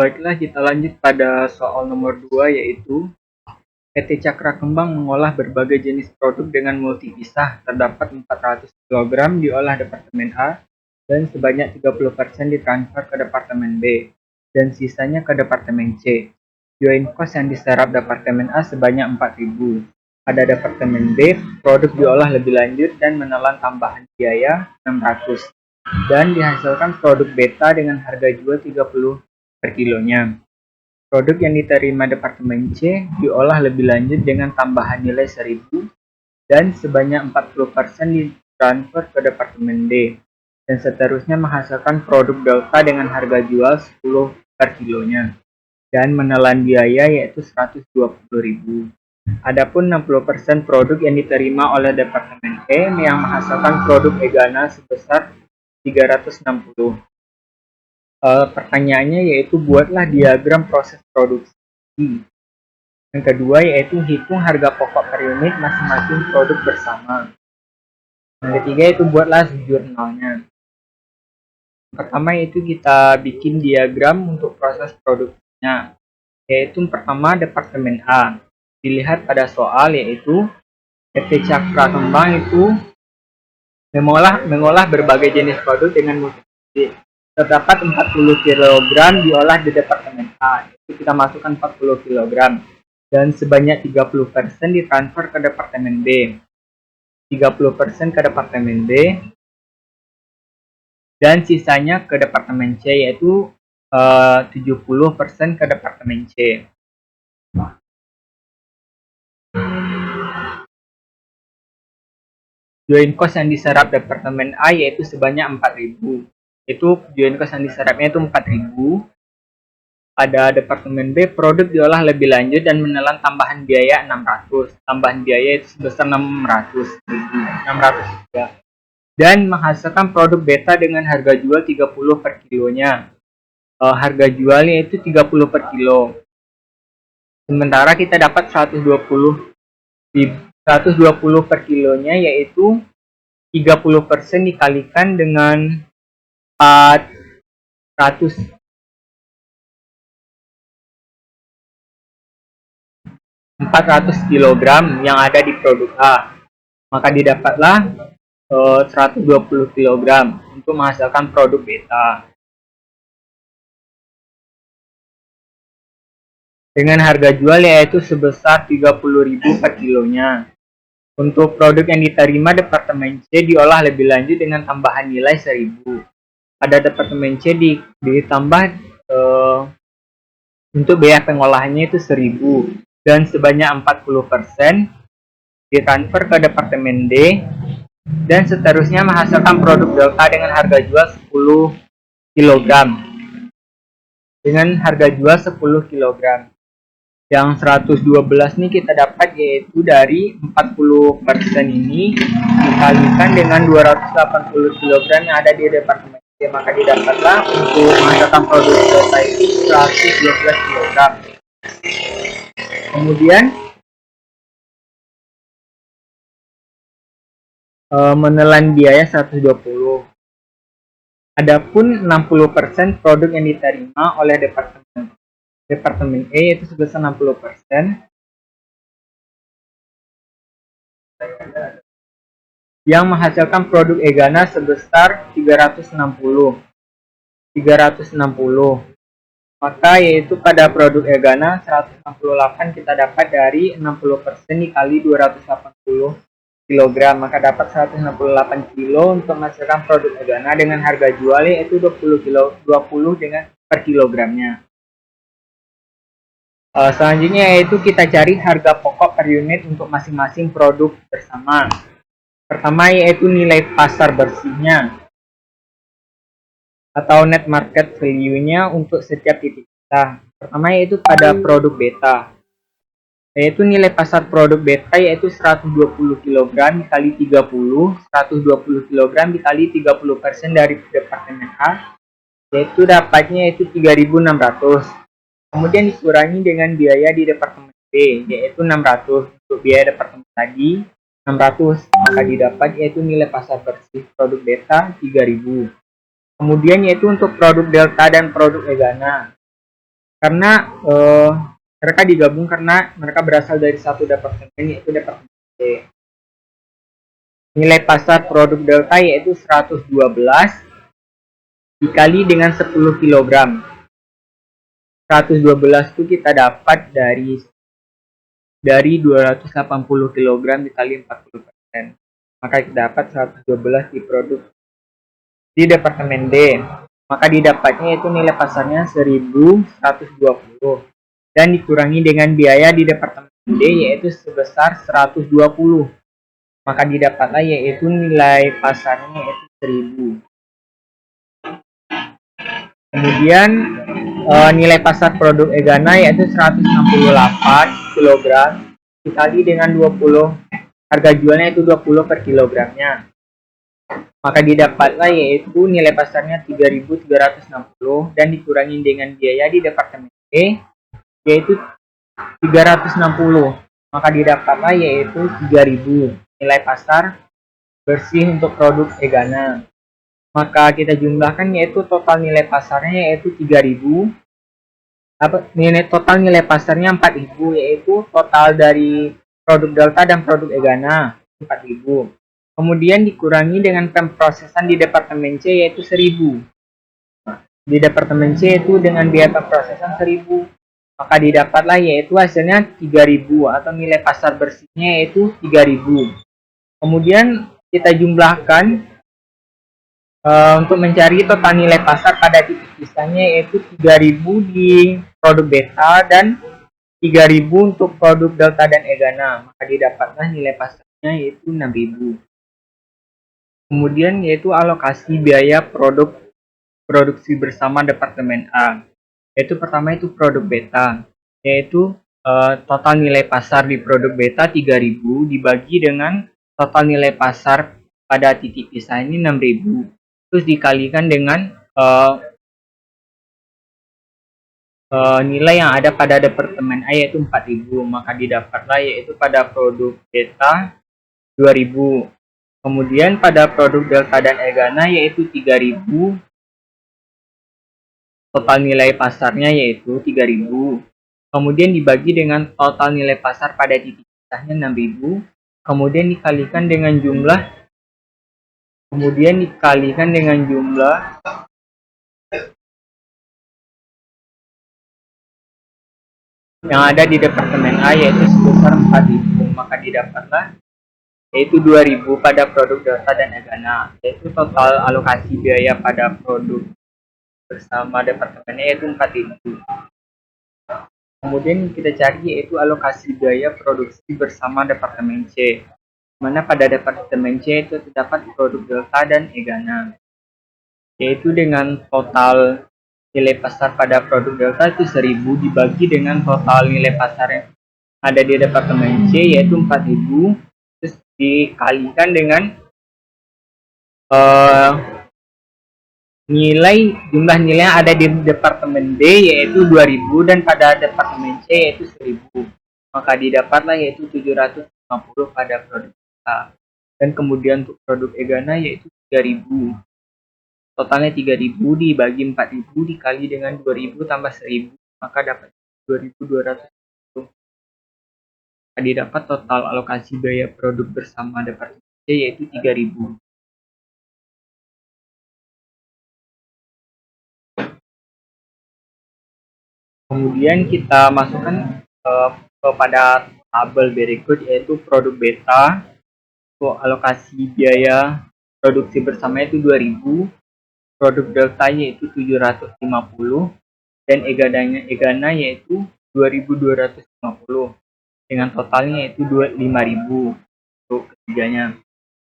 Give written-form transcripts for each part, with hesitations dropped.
Baiklah, kita lanjut pada soal nomor 2, yaitu PT Cakra Kembang mengolah berbagai jenis produk dengan multi pisah. Terdapat 400 kg diolah Departemen A dan sebanyak 30% ditransfer ke Departemen B dan sisanya ke Departemen C. Join cost yang diserap Departemen A sebanyak 4.000. Pada Departemen B, produk diolah lebih lanjut dan menelan tambahan biaya 600 dan dihasilkan produk beta dengan harga jual 30 per kilonya. Produk yang diterima Departemen C diolah lebih lanjut dengan tambahan nilai 1.000 dan sebanyak 40% ditransfer ke Departemen D dan seterusnya menghasilkan produk delta dengan harga jual 10 per kilonya dan menelan biaya yaitu 120.000. Adapun 60% produk yang diterima oleh Departemen E yang menghasilkan produk Egana sebesar 360. Pertanyaannya yaitu buatlah diagram proses produksi. Yang kedua yaitu hitung harga pokok per unit masing-masing produk bersama. Yang ketiga yaitu buatlah jurnalnya. Pertama yaitu kita bikin diagram untuk proses produksinya. Yaitu pertama Departemen A. Dilihat pada soal yaitu PT Cakra Kembang itu mengolah berbagai jenis produk dengan multi. Terdapat 40 kg diolah di Departemen A, itu kita masukkan 40 kg, dan sebanyak 30% ditransfer ke Departemen B, 30% ke Departemen B, dan sisanya ke Departemen C, yaitu 70% ke Departemen C. Join cost yang diserap Departemen A yaitu sebanyak 4.000. Itu join cost yang diserapnya itu 4.000. Pada Departemen B, produk diolah lebih lanjut dan menelan tambahan biaya 600. Tambahan biaya itu sebesar 600 juga. Dan menghasilkan produk beta dengan harga jual 30 per kilonya. Harga jualnya itu 30 per kilo. Sementara kita dapat 120 per kilonya, yaitu 30% dikalikan dengan 400 kg yang ada di produk A, maka didapatlah 120 kg untuk menghasilkan produk beta dengan harga jual yaitu sebesar 30.000 per kilonya. Untuk produk yang diterima Departemen C diolah lebih lanjut dengan tambahan nilai 1.000. Pada Departemen C ditambah untuk biaya pengolahannya itu 1.000 dan sebanyak 40% ditransfer ke Departemen D dan seterusnya menghasilkan produk delta dengan harga jual 10 kg. Dengan harga jual 10 kg. Yang 112 ini kita dapat yaitu dari 40% ini dikalikan dengan 280 kg yang ada di Departemen D, maka didapatlah untuk menghasilkan produk delta itu 112 kg. Kemudian menelan biaya 120. Adapun 60% produk yang diterima oleh Departemen E itu sebesar 60%, yang menghasilkan produk Egana sebesar 360. Maka yaitu pada produk Egana 168 kita dapat dari 60% dikali 280 kg, maka dapat 168 kilo untuk menghasilkan produk Egana dengan harga jual yaitu 20 dengan per kilogramnya. Selanjutnya yaitu kita cari harga pokok per unit untuk masing-masing produk bersama. Pertama yaitu nilai pasar bersihnya atau net market value-nya untuk setiap titik kita. Pertama yaitu pada produk beta, yaitu nilai pasar produk beta yaitu 120 kg dikali 30, 120 kg dikali 30% dari Departemen A, yaitu dapatnya yaitu 3.600. Kemudian dikurangi dengan biaya di Departemen B, yaitu 600. Untuk biaya Departemen tadi 600, maka didapat yaitu nilai pasar bersih produk beta 3.000. Kemudian yaitu untuk produk delta dan produk Egana. karena mereka digabung karena mereka berasal dari satu departemen, yaitu departemen C. Nilai pasar produk delta yaitu 112 dikali dengan 10 kg. 112 itu kita dapat dari 280 kg dikali 40%. Maka kita dapat 112 di produk di departemen D. Maka didapatnya itu nilai pasarnya 1120 dan dikurangi dengan biaya di departemen D yaitu sebesar 120. Maka didapatlah yaitu nilai pasarnya yaitu 1000. Kemudian nilai pasar produk Egana yaitu 168 kg dikali dengan 20. Harga jualnya itu 20 per kilogramnya. Maka didapatlah yaitu nilai pasarnya 3.360 dan dikurangi dengan biaya di departemen E yaitu 360. Maka didapatlah yaitu 3.000 nilai pasar bersih untuk produk Egana. Maka kita jumlahkan yaitu total nilai pasarnya yaitu 3.000. Total nilai pasarnya 4.000 yaitu total dari produk Delta dan produk Egana 4.000. Kemudian dikurangi dengan pemprosesan di departemen C yaitu 1.000. Di departemen C itu dengan biaya pemprosesan 1.000. Maka didapatlah yaitu hasilnya 3.000 atau nilai pasar bersihnya yaitu 3.000. Kemudian kita jumlahkan untuk mencari total nilai pasar pada titik pisahnya yaitu 3.000 di produk beta dan 3.000 untuk produk delta dan egana. Maka didapatlah nilai pasarnya yaitu 6.000. Kemudian yaitu alokasi biaya produksi bersama departemen A. Yaitu pertama itu produk beta, yaitu total nilai pasar di produk beta 3.000 dibagi dengan total nilai pasar pada titik pisah ini 6.000. Terus dikalikan dengan nilai yang ada pada departemen A yaitu 4.000. Maka didapatlah yaitu pada produk beta 2.000. Kemudian pada produk delta dan egana yaitu 3.000. Total nilai pasarnya yaitu 3.000. Kemudian dibagi dengan total nilai pasar pada titik pisahnya 6.000. Kemudian dikalikan dengan jumlah yang ada di departemen A yaitu sebesar 4.000. Maka didapatlah yaitu 2.000 pada produk delta dan egana, yaitu total alokasi biaya pada produk bersama departemennya yaitu 4.000. Kemudian kita cari yaitu alokasi biaya produksi bersama departemen C, mana pada departemen C itu terdapat produk delta dan egana, yaitu dengan total nilai pasar pada produk delta itu 1.000 dibagi dengan total nilai pasar yang ada di departemen C yaitu 4.000. Terus dikalikan dengan jumlah nilai yang ada di departemen D yaitu 2.000 dan pada departemen C yaitu 1.000. Maka didapatlah yaitu 750 pada produk A. Dan kemudian untuk produk egana yaitu 3.000. Totalnya 3.000 dibagi 4.000 dikali dengan 2.000 tambah 1.000. Maka dapat 2.200. Didapat total alokasi biaya produk bersama departemen C yaitu 3.000. Kemudian kita masukkan kepada tabel berikut yaitu produk beta. Untuk alokasi biaya produksi bersama itu 2.000, produk delta yaitu 750 dan egana yaitu 2.250. Dengan totalnya yaitu 5.000 untuk ketiganya.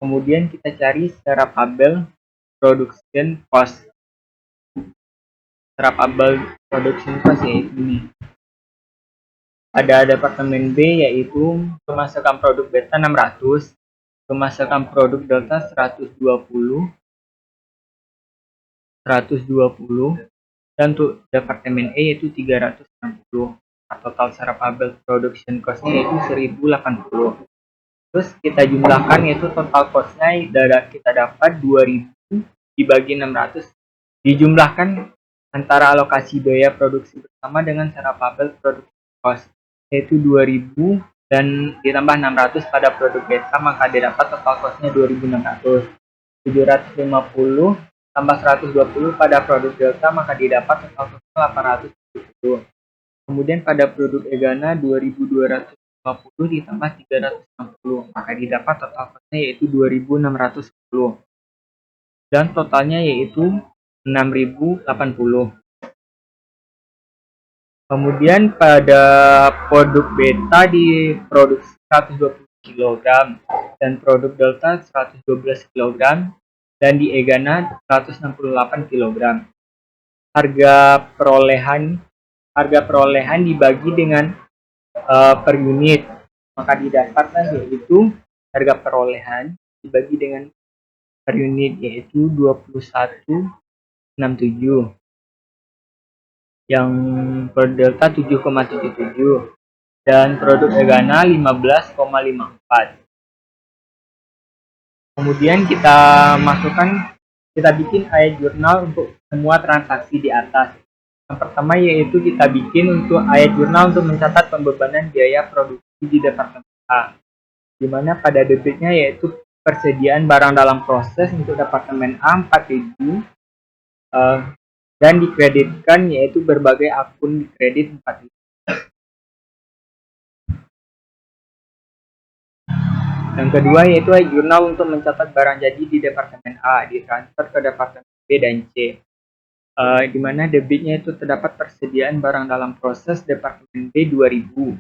Kemudian kita cari secara tabel production cost. Secara tabel production cost yaitu ini. Pada departemen B yaitu pemasakan produk beta 600, pemasakan produk delta 120, dan untuk departemen E yaitu 360. Total secara tabel production cost-nya yaitu 1.080. Terus kita jumlahkan yaitu total cost-nya kita dapat 2.000 dibagi 600. Dijumlahkan antara alokasi biaya produksi bersama dengan cara tabel produksi cost, yaitu 2000 dan ditambah 600 pada produk beta, maka didapat total costnya 2600. 750 tambah 120 pada produk delta, maka didapat total costnya 870. Kemudian pada produk egana 2250 ditambah 360, maka didapat total costnya yaitu 2610. Dan totalnya yaitu 6080. Kemudian pada produk beta diproduksi 120 kg dan produk delta 112 kg dan di egana 168 kg. Harga perolehan dibagi dengan per unit, maka didapatkan yaitu harga perolehan dibagi dengan per unit yaitu 21,67, yang produk delta 7,77 dan produk egana 15,54. Kemudian kita bikin ayat jurnal untuk semua transaksi di atas. Yang pertama yaitu kita bikin untuk ayat jurnal untuk mencatat pembebanan biaya produksi di departemen A, di mana pada debitnya yaitu persediaan barang dalam proses untuk departemen A 4.000, dan dikreditkan yaitu berbagai akun kredit 4.000. Yang kedua yaitu jurnal untuk mencatat barang jadi di departemen A ditransfer ke departemen B dan C, di mana debitnya itu terdapat persediaan barang dalam proses departemen B 2000,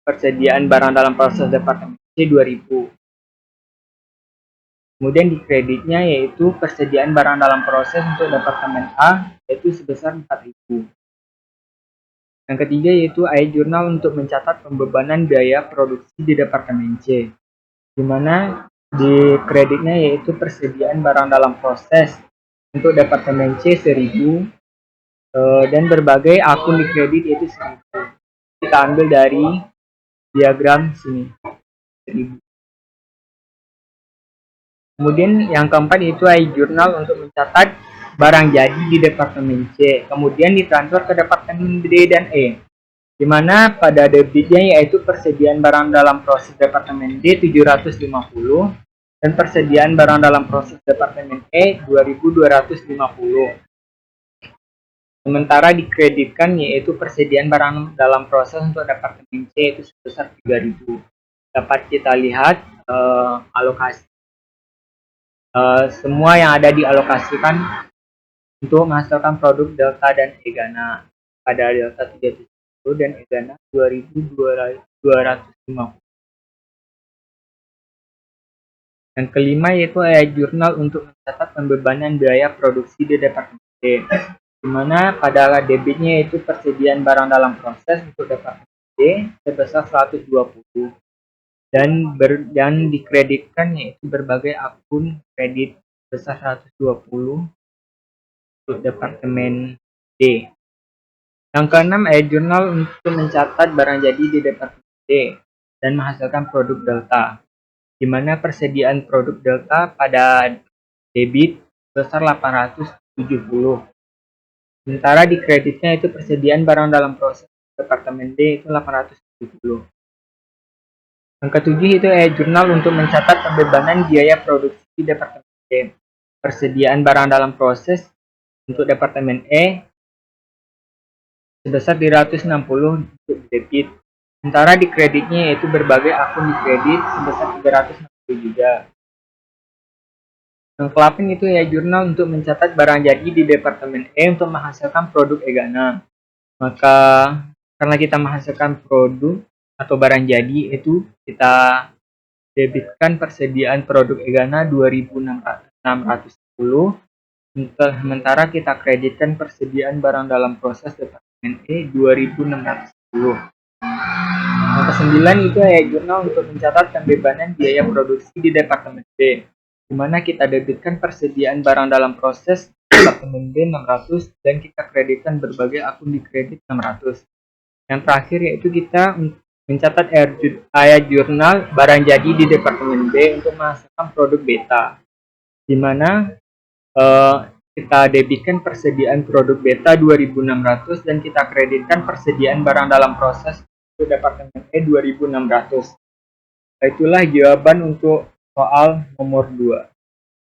persediaan barang dalam proses departemen C 2000. Kemudian di kreditnya yaitu persediaan barang dalam proses untuk departemen A yaitu sebesar 4000. Yang ketiga yaitu ayat jurnal untuk mencatat pembebanan biaya produksi di departemen C, di mana di kreditnya yaitu persediaan barang dalam proses untuk departemen C 1000, dan berbagai akun di kredit yaitu 1000. Kita ambil dari diagram sini 1000. Kemudian yang keempat yaitu ayat jurnal untuk mencatat barang jadi di departemen C, kemudian ditransfer ke departemen D dan E, di mana pada debitnya yaitu persediaan barang dalam proses departemen D 750 dan persediaan barang dalam proses departemen E 2250. Sementara dikreditkan yaitu persediaan barang dalam proses untuk departemen C itu sebesar 3000. Dapat kita lihat alokasi semua yang ada dialokasikan untuk menghasilkan produk delta dan egana. Pada delta 370 dan egana 2250. Yang kelima yaitu ayat jurnal untuk mencatat pembebanan biaya produksi di departemen D, di mana pada debitnya yaitu persediaan barang dalam proses untuk departemen D sebesar 120 dan dikreditkan yaitu berbagai akun kredit sebesar 120 untuk departemen D. Yang keenam ayat jurnal untuk mencatat barang jadi di departemen D dan menghasilkan produk delta, di mana persediaan produk delta pada debit sebesar 870. Sementara di kreditnya itu persediaan barang dalam proses departemen D itu 870. Yang ketujuh itu ayat jurnal untuk mencatat pembebanan biaya produksi di departemen D. Persediaan barang dalam proses untuk departemen E sebesar 360 untuk debit. Sementara di kreditnya yaitu berbagai akun di kredit sebesar 360 juga. Yang ke-8 itu ayat jurnal untuk mencatat barang jadi di departemen E untuk menghasilkan produk egana. Maka karena kita menghasilkan produk atau barang jadi itu kita debitkan persediaan produk egana 2610, sementara kita kreditkan persediaan barang dalam proses departemen E 2610. Yang ke-9 itu ayat jurnal untuk mencatat pembebanan biaya produksi di departemen D, di mana kita debitkan persediaan barang dalam proses departemen D 600 dan kita kreditkan berbagai akun di kredit 600. Yang terakhir yaitu kita mencatat ayat jurnal barang jadi di departemen B untuk menghasilkan produk beta, di mana Kita debitkan persediaan produk beta 2600 dan kita kreditkan persediaan barang dalam proses ke departemen E 2600. Itulah jawaban untuk soal nomor 2.